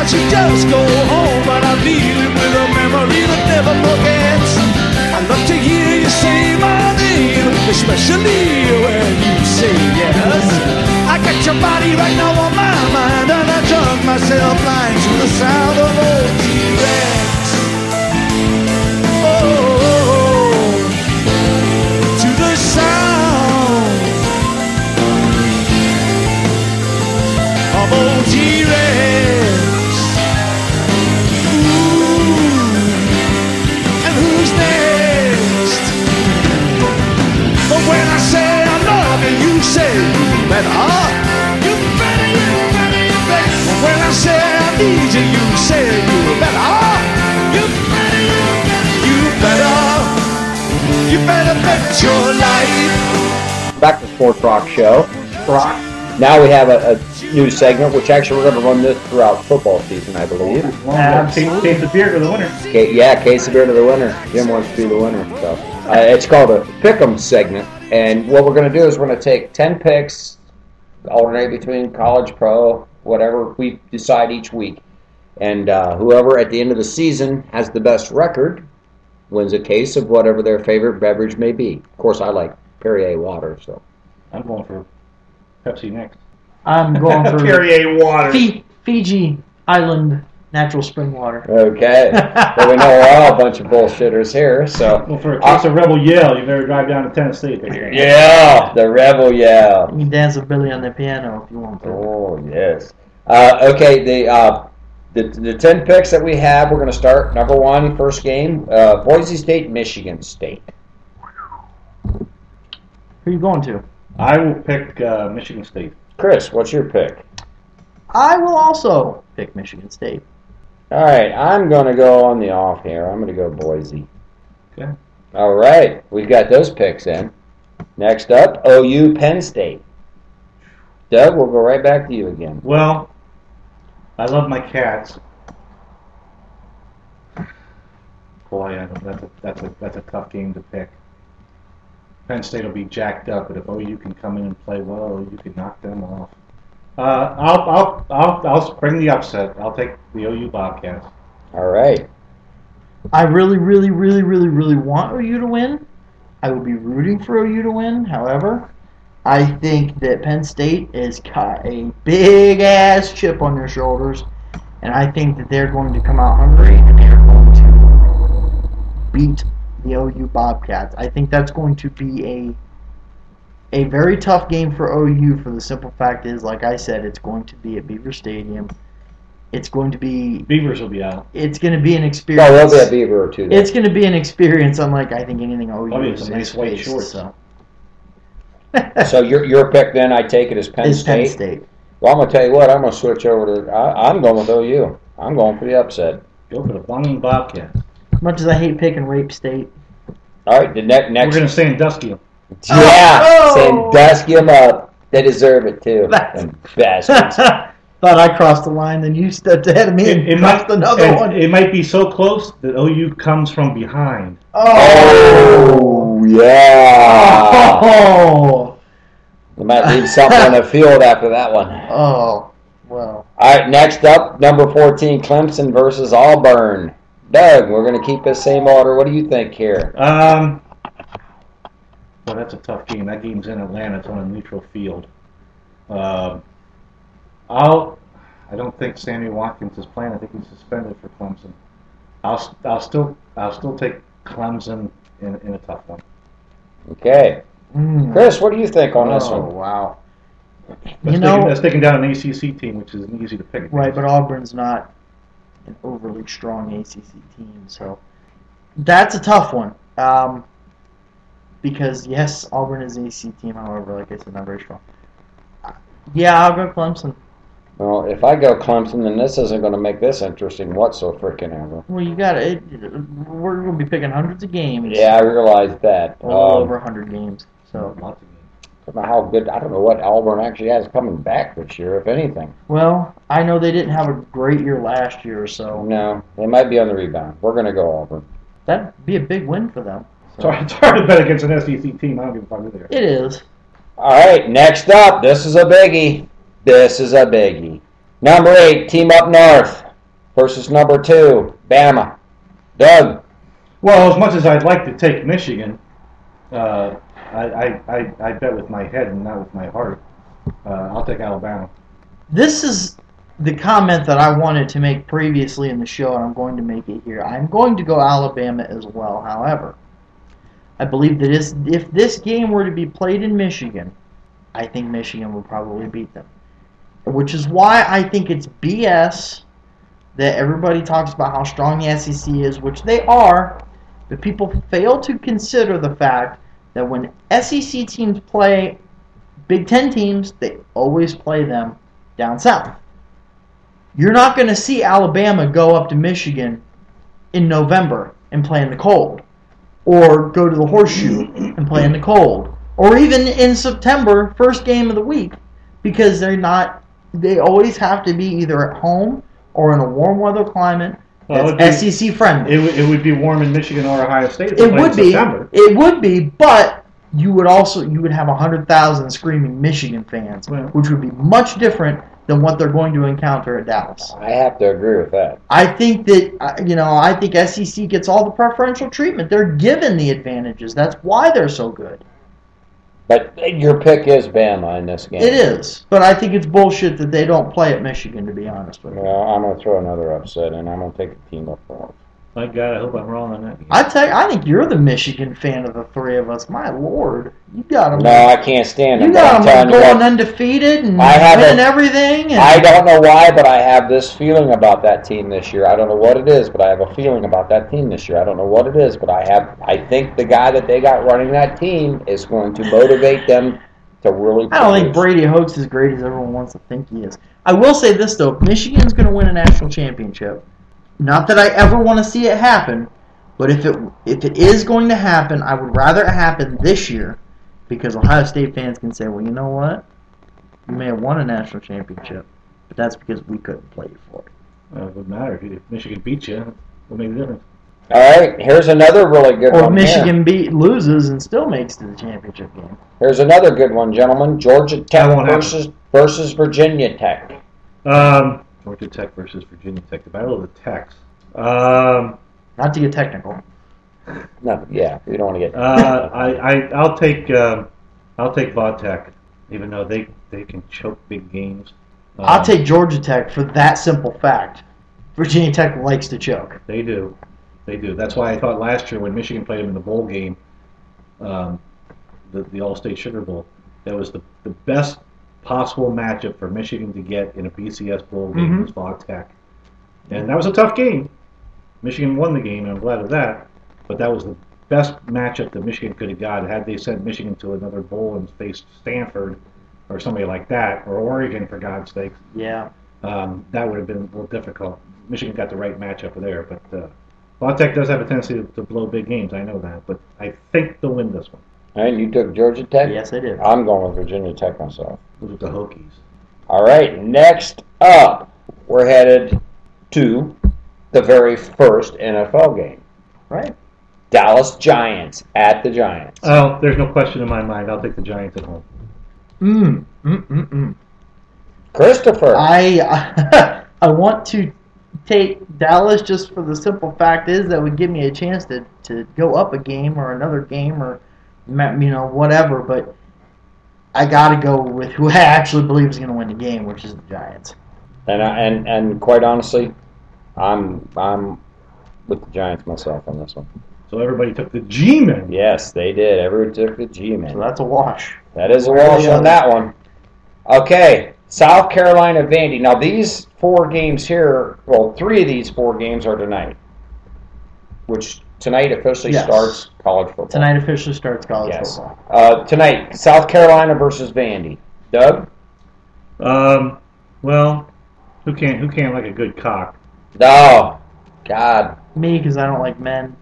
should just go home, but I'm leaving with a memory that never forgets. I love to hear you say my name, especially when you say yes. I got your body right now on my mind, and I drunk myself blind to the sound of old T-Rex. Oh, to the sound of old T-Rex. Ooh, and who's next? But when I say I love you, you say you better. You better, you better, you better. But when I say I need you, you say you better. You better, you better. You better bet your life. Back to Sports Rock Show. Rock. Now we have a new segment, which actually we're going to run this throughout football season, I believe. Case of beer to the winner. Case of beer to the winner. Jim wants to be the winner. So it's called a Pick'em segment. And what we're going to do is we're going to take 10 picks, alternate between college, pro, whatever we decide each week. And whoever at the end of the season has the best record wins a case of whatever their favorite beverage may be. Of course, I like Perrier water, so. I'm going for Pepsi next. I'm going for Perrier water. Fiji Island natural spring water. Okay. Well, we know we're all a bunch of bullshitters here, so. Well, for a case of Rebel Yell, you better drive down to Tennessee. Yeah, the Rebel Yell. You can dance with Billy on the piano if you want to. Oh, yes. Okay, the 10 picks that we have, we're going to start. Number one, first game, Boise State, Michigan State. Who are you going to? I will pick Michigan State. Chris, what's your pick? I will also pick Michigan State. All right, I'm going to go on the off here. I'm going to go Boise. Okay. All right, we've got those picks in. Next up, OU, Penn State. Doug, we'll go right back to you again. Well, I love my Cats. Boy, that's a tough game to pick. Penn State will be jacked up, but if OU can come in and play well, you can knock them off. I'll bring the upset. I'll take the OU Bobcats. All right. I really, really, really, really, really want OU to win. I will be rooting for OU to win. However, I think that Penn State has got a big-ass chip on their shoulders, and I think that they're going to come out hungry, and they're going to beat the OU Bobcats. I think that's going to be a very tough game for OU, for the simple fact is, like I said, it's going to be at Beaver Stadium. It's going to be... Beavers will be out. It's going to be an experience. Oh, there'll be a Beaver or two there. It's going to be an experience unlike, I think, anything OU It's has a nice white shorts. So. So your pick then, I take it, is Penn State? Penn State. Well, I'm going to tell you what, I'm going to switch over to... I'm going with OU. I'm going for the upset. Go for the Bunging Bobcats. As much as I hate picking Rape State. All right, the next... We're going to Sandusky them. Yeah, Oh! Sandusky them up. They deserve it, too. Them bastards. Thought I crossed the line, then you stepped ahead of me and crossed another one. It might be so close that OU comes from behind. Oh, yeah. Oh! We might leave something on the field after that one. Oh, well. All right, next up, number 14, Clemson versus Auburn. Doug, we're going to keep the same order. What do you think here? Well, that's a tough game. That game's in Atlanta. It's on a neutral field. I don't think Sammy Watkins is playing. I think he's suspended for Clemson. I'll still take Clemson in a tough one. Okay. Chris, what do you think on this one? Oh, wow. That's taking down an ACC team, which isn't easy to pick. Right, but Auburn's not an overly strong ACC team, so that's a tough one. Because, yes, Auburn is an ACC team, however, like I said, not very strong. Yeah, I'll go Clemson. Well, if I go Clemson, then this isn't going to make this interesting whatsoever freaking ever. Well, you got it. We're going to be picking hundreds of games. Yeah, I realize that. All over 100 games. So Lots of games. I don't know how good. I don't know what Auburn actually has coming back this year, if anything. Well, I know they didn't have a great year last year, so No, they might be on the rebound. We're going to go Auburn. that'd be a big win for them. So. It's hard to bet against an SEC team. I don't give a fuck who they are. It is. All right, next up, this is a biggie. Number 8, team up north. versus number 2, Bama. Doug. Well, as much as I'd like to take Michigan, I bet with my head and not with my heart. I'll take Alabama. This is the comment that I wanted to make previously in the show, and I'm going to make it here. I'm going to go Alabama as well. However, I believe that if this game were to be played in Michigan, I think Michigan would probably beat them. Which is why I think it's BS that everybody talks about how strong the SEC is, which they are, but people fail to consider the fact that when SEC teams play Big Ten teams, they always play them down south. You're not going to see Alabama go up to Michigan in November and play in the cold, or go to the Horseshoe and play in the cold, or even in September, first game of the week, because they always have to be either at home or in a warm weather climate that's SEC friendly. It would be warm in Michigan or Ohio State if they played in September. It would be, but you would have 100,000 screaming Michigan fans, which would be much different than what they're going to encounter at Dallas. I have to agree with that. I think that I think SEC gets all the preferential treatment. They're given the advantages. That's why they're so good. But your pick is Bama in this game. It is, but I think it's bullshit that they don't play at Michigan, to be honest with you. Well, I'm going to throw another upset, and I'm going to take a team up front. My God, I hope I'm wrong on that. I think you're the Michigan fan of the three of us. My Lord, you got them. No, I can't stand them. You got them going undefeated and winning everything. And I don't know why, but I have this feeling about that team this year. I don't know what it is, but I have a feeling about that team this year. I don't know what it is, but I think the guy that they got running that team is going to motivate them to really. I don't think Brady Hoke's as great as everyone wants to think he is. I will say this though: if Michigan's going to win a national championship. Not that I ever want to see it happen, but if it is going to happen, I would rather it happen this year, because Ohio State fans can say, well, you know what? You may have won a national championship, but that's because we couldn't play you for it. It wouldn't matter if Michigan beat you. What makes a difference? All right, here's another really good one. Or Michigan loses and still makes it to the championship game. Here's another good one, gentlemen. Georgia Tech versus Virginia Tech. Georgia Tech versus Virginia Tech. The battle of the Techs. Not to get technical. No, yeah, we don't want to get. I'll take Vodtech, even though they can choke big games. I'll take Georgia Tech for that simple fact. Virginia Tech likes to choke. They do. That's why I thought last year when Michigan played them in the bowl game, the All-State Sugar Bowl, that was the best possible matchup for Michigan to get in a BCS bowl game was Vodtech. And that was a tough game. Michigan won the game, and I'm glad of that. But that was the best matchup that Michigan could have got. Had they sent Michigan to another bowl and faced Stanford or somebody like that, or Oregon, for God's sake, yeah, that would have been a little difficult. Michigan got the right matchup there. But Vodtech does have a tendency to blow big games. I know that. But I think they'll win this one. And you took Georgia Tech? Yes, I did. I'm going with Virginia Tech myself. Those are the Hokies. All right, next up, we're headed to the very first NFL game. Right. Dallas Giants at the Giants. Oh, there's no question in my mind. I'll take the Giants at home. Christopher. I want to take Dallas just for the simple fact is that would give me a chance to go up a game or another game or whatever, but I got to go with who I actually believe is going to win the game, which is the Giants. And quite honestly, I'm with the Giants myself on this one. So everybody took the G-Men. Yes, they did. Everyone took the G-Men. So that's a wash. That is a wash on that one. Okay, South Carolina Vandy. Now these 4 games here, well, 3 of these 4 games are tonight, which tonight officially starts college football. Tonight officially starts college football. Tonight, South Carolina versus Vandy. Doug? Well, who can't like a good cock? Oh, God. Me, because I don't like men.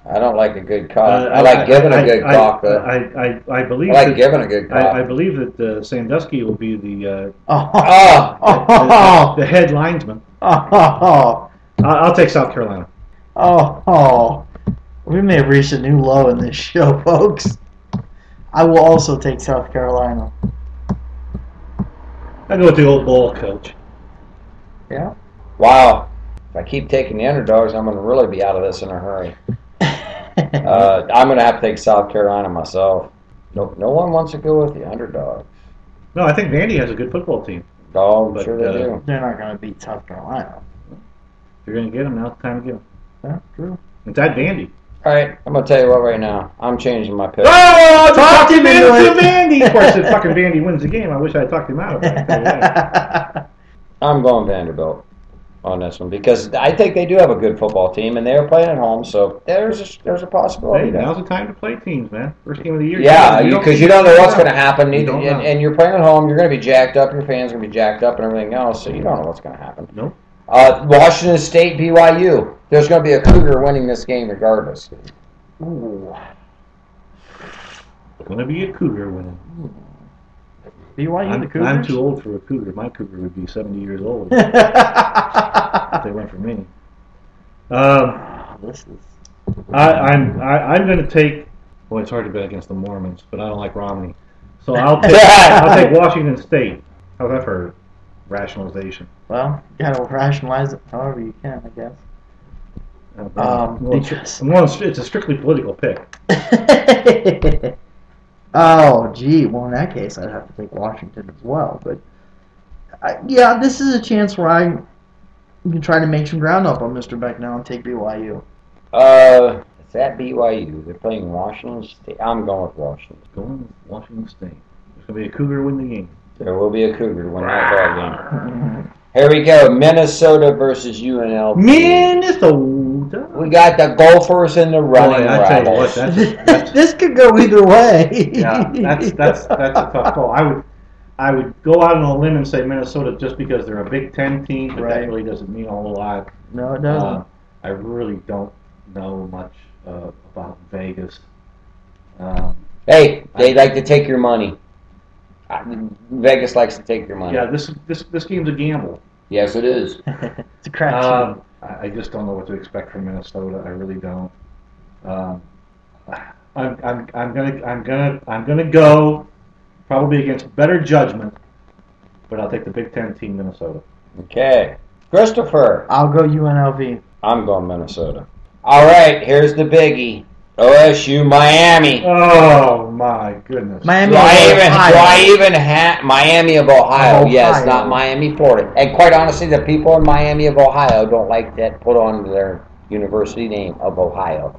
I don't like a good cock. I like giving a good cock. I believe. I like giving a good cock. I believe that Sandusky will be the the head linesman. I'll take South Carolina. We may have reached a new low in this show, folks. I will also take South Carolina. I go with the old ball coach. Yeah. Wow. If I keep taking the underdogs, I'm going to really be out of this in a hurry. I'm going to have to take South Carolina myself. No one wants to go with the underdogs. No, I think Vandy has a good football team. Oh, I'm But, sure they do. They're not going to beat South Carolina. If you're going to get them, now's the time to get them. Yeah, true. It's at Vandy. All right, I'm going to tell you what right now. I'm changing my pick. Oh, Talk him into it. Vandy. Of course, if fucking Vandy wins the game, I wish I had talked him out of it. Yeah. I'm going Vanderbilt on this one because I think they do have a good football team, and they're playing at home, so there's a possibility Hey, there. now's the time to play teams, man. First game of the year. Yeah, because you don't know what's going to happen, You don't know. and you're playing at home. You're going to be jacked up. Your fans are going to be jacked up, and everything else. So you don't know what's going to happen. Nope. Washington State, BYU. There's going to be a Cougar winning this game regardless. Ooh. Going to be a Cougar winning. BYU, the Cougars? I'm too old for a Cougar. My Cougar would be 70 years old if they went for me. This is... I'm going to take. Well, it's hard to bet against the Mormons, but I don't like Romney, so I'll take Washington State. How's that for rationalization? Well, you gotta rationalize it however you can, I guess. Because... It's a strictly political pick. Oh, gee. Well, in that case, I'd have to take Washington as well. But, yeah, this is a chance where I can try to make some ground up on Mr. Becknell and take BYU. It's at BYU. They're playing Washington State. I'm going with Washington. Going with Washington State. There's going to be a Cougar win the game. There will be a Cougar win that ball game. Here we go. Minnesota versus UNLV. Minnesota. We got the Gophers in the running. Boy, I tell you what, that's This could go either way. yeah, that's a tough call. I would go out on a limb and say Minnesota just because they're a Big Ten team, but that Right. really doesn't mean a whole lot. No, it doesn't. I really don't know much about Vegas. Hey, they like to take your money. Vegas likes to take your money. Yeah, this game's a gamble. Yes, it is. It's a crapshoot. I just don't know what to expect from Minnesota. I really don't. I'm gonna go probably against better judgment, but I'll take the Big Ten team, Minnesota. Okay. Christopher. I'll go UNLV. I'm going Minnesota. All right, here's the biggie. OSU, Miami. Oh my goodness! Miami Do of Ohio. I even have Miami of Ohio? Yes, Ohio. not Miami, Florida. And quite honestly, the people in Miami of Ohio don't like that put on their university name of Ohio.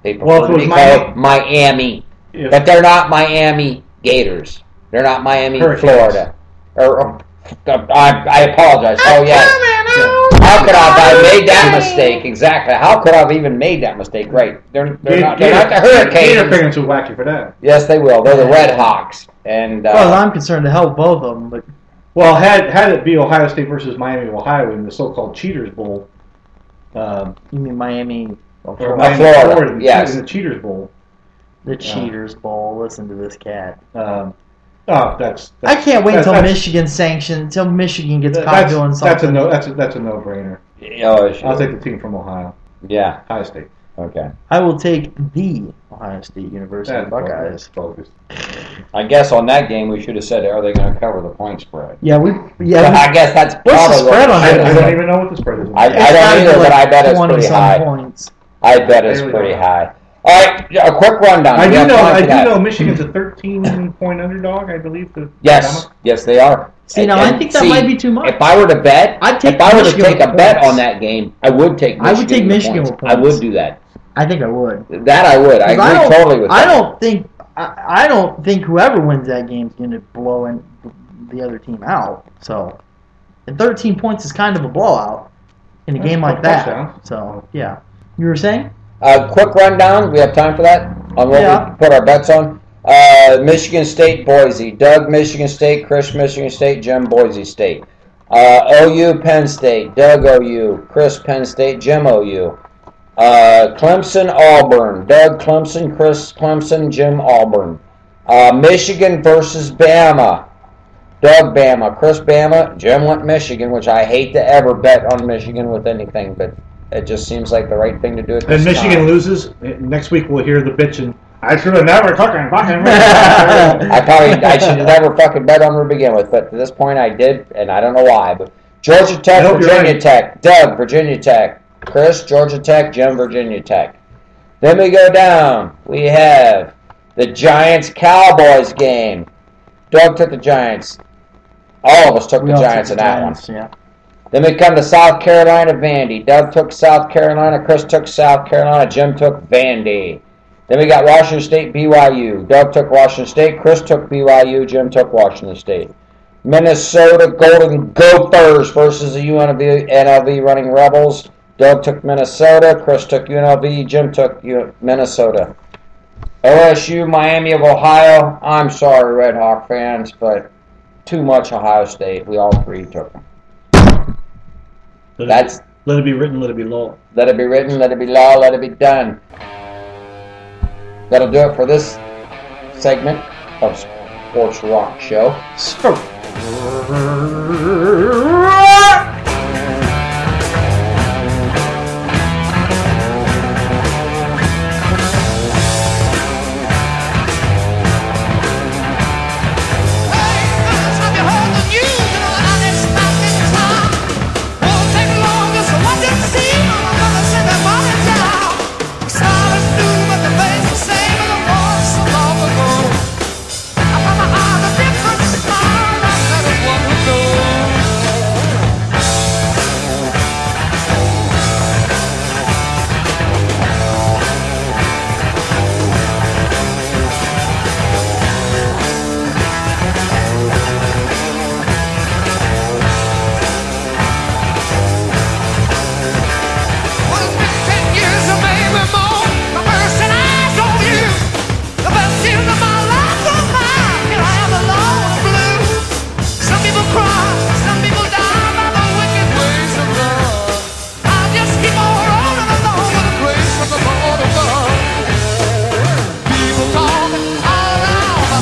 They Well, prefer if it to be was called Miami. If- But they're not Miami Gators. They're not Miami, Hurricanes. Florida. I apologize. Oh, yes. How could I have made that mistake? Exactly. How could I have even made that mistake? Right. They're not the Gator Hurricanes. parents will whack you for that. Yes, they will. They're the Red Hawks. And As far as I'm concerned, to help both of them, but Well, had it be Ohio State versus Miami of Ohio in the so-called Cheaters Bowl, you mean Miami, or Miami, Florida, in yes. the Cheaters Bowl. the Cheaters Bowl. Listen to this cat. That's I can't wait until that's- Michigan until Michigan gets caught That's, doing that's something. that's a no-brainer. OSU. I'll take the team from Ohio, Yeah. Ohio State. Okay. I will take the Ohio State University Buckeyes. Focused. I guess on that game we should have said, are they going to cover the point spread? Yeah, But I guess that's What's the probably spread on I that? don't even know what the spread is. I don't either, but I bet it's pretty 20-some high. points. I bet it's I really pretty don't. high. All right, a quick rundown. I We do have know. time I for do that. know Michigan's a 13-point underdog. I believe. Yes, yes, they are. See, now I think that might be too much. If I were to bet, I'd take if I were to Michigan take with a bet points. on that game, I would take Michigan. I would take with Michigan points. with I points. would do that. I think I would. That I would. I 'Cause agree totally with that. I don't think whoever wins that game is going to blow the other team out. So, and 13 points is kind of a blowout in a That's game like a that. touchdown. So, yeah. You were saying? Quick rundown. We have time for that on what Yeah. we put our bets on. Michigan State, Boise. Doug, Michigan State. Chris, Michigan State. Jim, Boise State. OU, Penn State. Doug, OU. Chris, Penn State. Jim, OU. Clemson, Auburn. Doug, Clemson. Chris, Clemson. Jim, Auburn. Michigan versus Bama. Doug, Bama. Chris, Bama. Jim went Michigan, which I hate to ever bet on Michigan with anything, but it just seems like the right thing to do at this And Michigan time. loses. Next week we'll hear the bitching. I should have never fucking. I should have never fucking bet on her to begin with, but at this point I did, and I don't know why. But Georgia I Tech, hope you're Virginia right. Tech. Doug, Virginia Tech. Chris, Georgia Tech. Jim, Virginia Tech. Then we go down. We have the Giants-Cowboys game. Doug took the Giants. All of us took We the all Giants took in the that one. Giants, yeah. Then we come to South Carolina, Vandy. Doug took South Carolina. Chris took South Carolina. Jim took Vandy. Then we got Washington State, BYU. Doug took Washington State. Chris took BYU. Jim took Washington State. Minnesota Golden Gophers versus the UNLV Running Rebels. Doug took Minnesota. Chris took UNLV. Jim took Minnesota. OSU, Miami of Ohio. I'm sorry, Red Hawk fans, but too much Ohio State. We all three took them. Let it be written, let it be law. Let it be written, let it be law, let it be done. That'll do it for this segment of Sports Rock Show.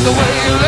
The way you